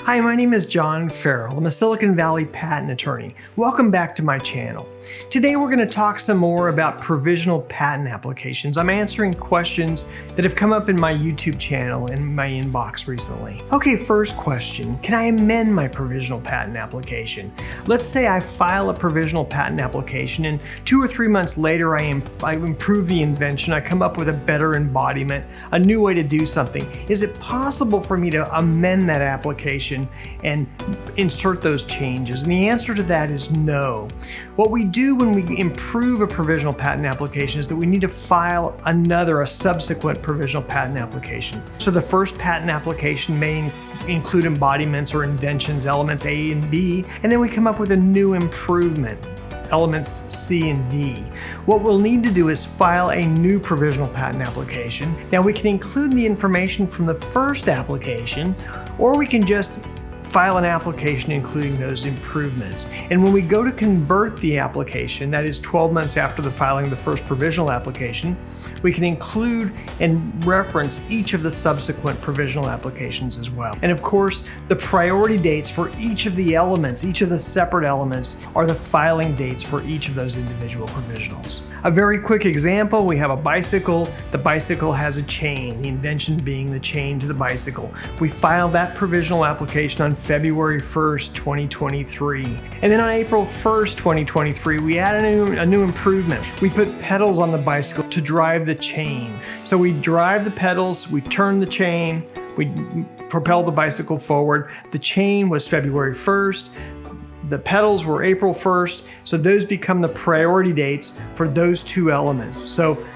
Hi, my name is Carr Ferrell. I'm a Silicon Valley patent attorney. Welcome back to my channel. Today we're going to talk some more about provisional patent applications. I'm answering questions that have come up in my YouTube channel and my inbox recently. Okay, first question. Can I amend my provisional patent application? Let's say I file a provisional patent application and 2 or 3 months later I improve the invention, I come up with a better embodiment, a new way to do something. Is it possible for me to amend that application and insert those changes? And the answer to that is no. What we do when we improve a provisional patent application is that we need to file a subsequent provisional patent application. So the first patent application may include embodiments or inventions, elements A and B, and then we come up with a new improvement, elements C and D. What we'll need to do is file a new provisional patent application. Now we can include the information from the first application, or we can just file an application including those improvements. And when we go to convert the application, that is 12 months after the filing of the first provisional application, we can include and reference each of the subsequent provisional applications as well. And of course, the priority dates for each of the elements, each of the separate elements, are the filing dates for each of those individual provisionals. A very quick example, we have a bicycle. The bicycle has a chain, the invention being the chain to the bicycle. We filed that provisional application on February 1st, 2023. And then on April 1st, 2023, we added a new improvement. We put pedals on the bicycle to drive the chain. So we drive the pedals, we turn the chain, we propel the bicycle forward. The chain was February 1st. The pedals were April 1st. So those become the priority dates for those two elements. So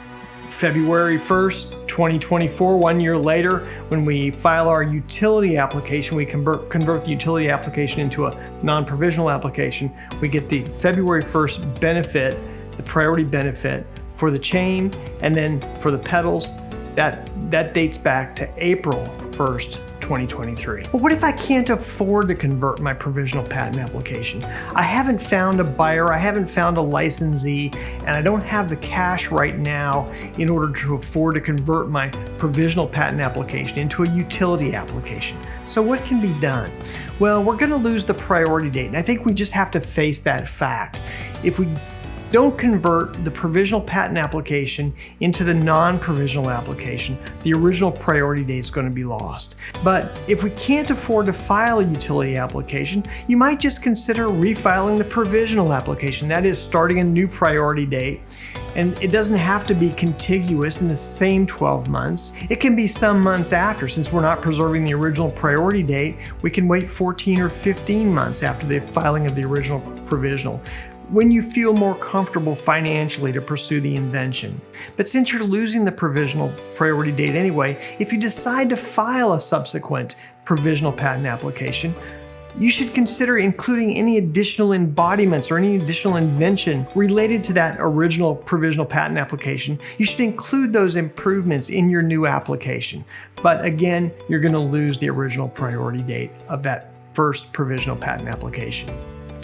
February 1st, 2024, 1 year later, when we file our utility application, we convert the utility application into a non-provisional application. We get the February 1st benefit, the priority benefit for the chain, and then for the pedals, that dates back to April 1st, 2023. But what if I can't afford to convert my provisional patent application? I haven't found a buyer, I haven't found a licensee, and I don't have the cash right now in order to afford to convert my provisional patent application into a utility application. So what can be done? Well, we're going to lose the priority date, and I think we just have to face that fact. If we don't convert the provisional patent application into the non-provisional application, the original priority date is going to be lost. But if we can't afford to file a utility application, you might just consider refiling the provisional application. That is, starting a new priority date. And it doesn't have to be contiguous in the same 12 months. It can be some months after. Since we're not preserving the original priority date, we can wait 14 or 15 months after the filing of the original provisional, when you feel more comfortable financially to pursue the invention. But since you're losing the provisional priority date anyway, if you decide to file a subsequent provisional patent application, you should consider including any additional embodiments or any additional invention related to that original provisional patent application. You should include those improvements in your new application. But again, you're going to lose the original priority date of that first provisional patent application.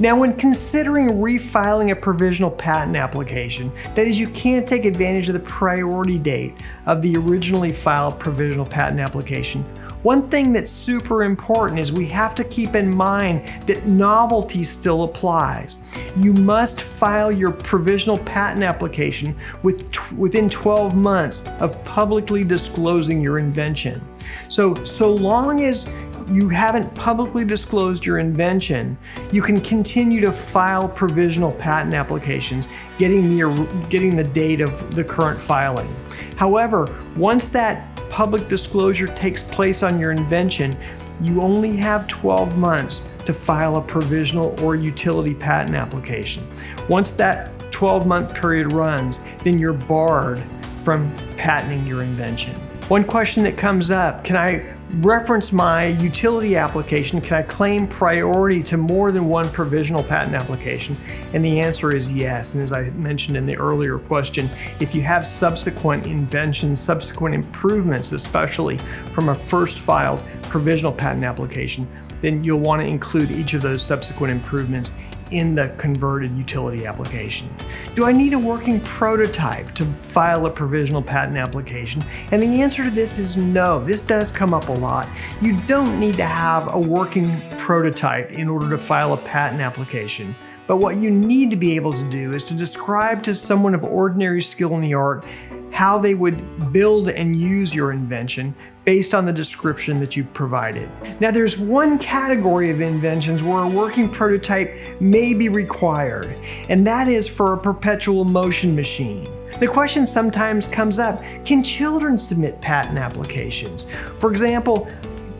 Now, when considering refiling a provisional patent application, that is, you can't take advantage of the priority date of the originally filed provisional patent application, one thing that's super important is we have to keep in mind that novelty still applies. You must file your provisional patent application within 12 months of publicly disclosing your invention. So long as you haven't publicly disclosed your invention, you can continue to file provisional patent applications, getting the date of the current filing. However, once that public disclosure takes place on your invention, you only have 12 months to file a provisional or utility patent application. Once that 12-month period runs, then you're barred from patenting your invention. One question that comes up, can I reference my utility application? Can I claim priority to more than one provisional patent application? And the answer is yes. And as I mentioned in the earlier question, if you have subsequent inventions, subsequent improvements, especially from a first filed provisional patent application, then you'll want to include each of those subsequent improvements in the converted utility application? Do I need a working prototype to file a provisional patent application? And the answer to this is no. This does come up a lot. You don't need to have a working prototype in order to file a patent application. But what you need to be able to do is to describe to someone of ordinary skill in the art how they would build and use your invention based on the description that you've provided. Now, there's one category of inventions where a working prototype may be required, and that is for a perpetual motion machine. The question sometimes comes up, can children submit patent applications? For example,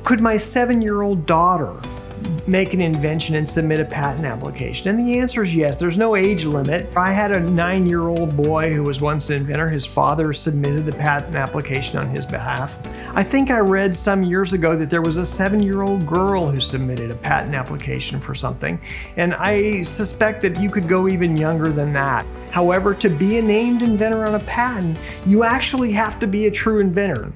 could my 7-year-old daughter make an invention and submit a patent application? And the answer is yes. There's no age limit. I had a 9-year-old boy who was once an inventor. His father submitted the patent application on his behalf. I think I read some years ago that there was a 7-year-old girl who submitted a patent application for something, and I suspect that you could go even younger than that. However, to be a named inventor on a patent, you actually have to be a true inventor.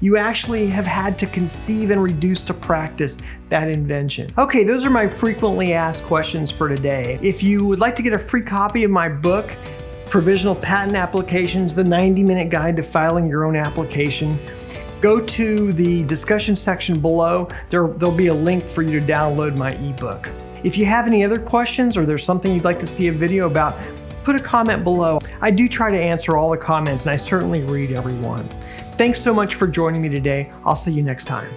You actually have had to conceive and reduce to practice that invention. Okay, those are my frequently asked questions for today. If you would like to get a free copy of my book, Provisional Patent Applications, the 90-minute guide to filing your own application, go to the discussion section below. There'll be a link for you to download my ebook. If you have any other questions or there's something you'd like to see a video about, put a comment below. I do try to answer all the comments, and I certainly read every one. Thanks so much for joining me today. I'll see you next time.